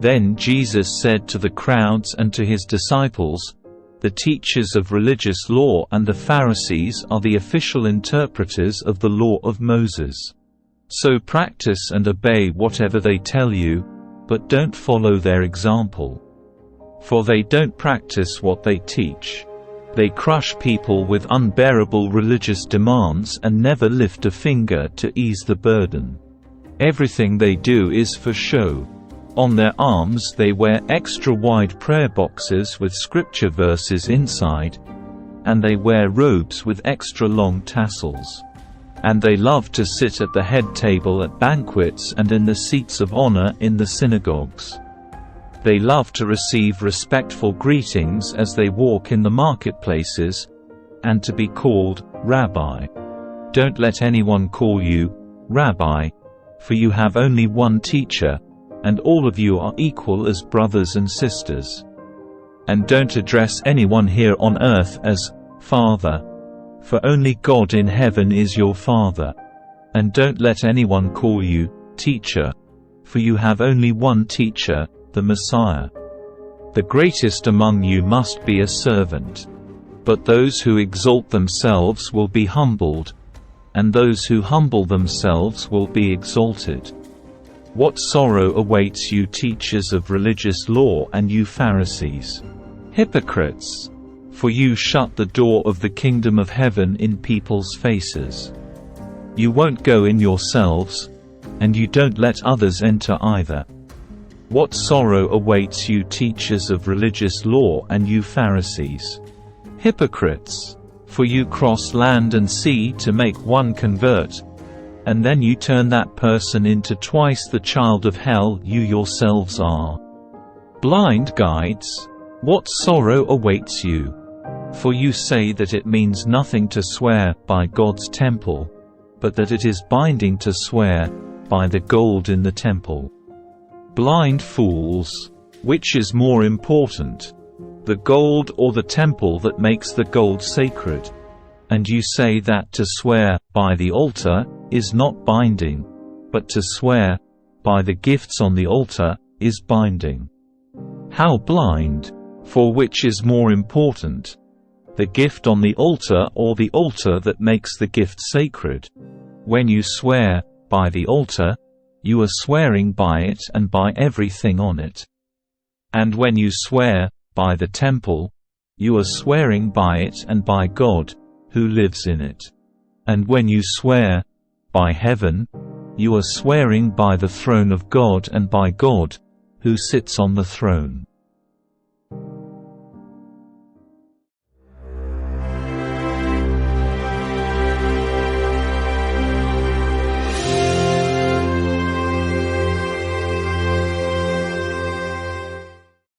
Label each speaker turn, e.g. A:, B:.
A: Then Jesus said to the crowds and to his disciples, "The teachers of religious law and the Pharisees are the official interpreters of the law of Moses. So practice and obey whatever they tell you, but don't follow their example. For they don't practice what they teach. They crush people with unbearable religious demands and never lift a finger to ease the burden. Everything they do is for show. On their arms they wear extra-wide prayer boxes with scripture verses inside, and they wear robes with extra-long tassels. And they love to sit at the head table at banquets and in the seats of honor in the synagogues. They love to receive respectful greetings as they walk in the marketplaces, and to be called Rabbi. Don't let anyone call you Rabbi, for you have only one teacher, and all of you are equal as brothers and sisters. And don't address anyone here on earth as Father, for only God in heaven is your Father. And don't let anyone call you Teacher, for you have only one teacher, the Messiah. The greatest among you must be a servant. But those who exalt themselves will be humbled, and those who humble themselves will be exalted. What sorrow awaits you teachers of religious law and you Pharisees, hypocrites! For you shut the door of the kingdom of heaven in people's faces. You won't go in yourselves, and you don't let others enter either. What sorrow awaits you teachers of religious law and you Pharisees, hypocrites! For you cross land and sea to make one convert, and then you turn that person into twice the child of hell you yourselves are. Blind guides! What sorrow awaits you! For you say that it means nothing to swear by God's temple, but that it is binding to swear by the gold in the temple. Blind fools! Which is more important, the gold or the temple that makes the gold sacred? And you say that to swear by the altar is not binding, but to swear by the gifts on the altar is binding. How blind! For which is more important, the gift on the altar or the altar that makes the gift sacred? When you swear by the altar, you are swearing by it and by everything on it. And when you swear by the temple, you are swearing by it and by God, who lives in it. And when you swear by heaven, you are swearing by the throne of God and by God, who sits on the throne.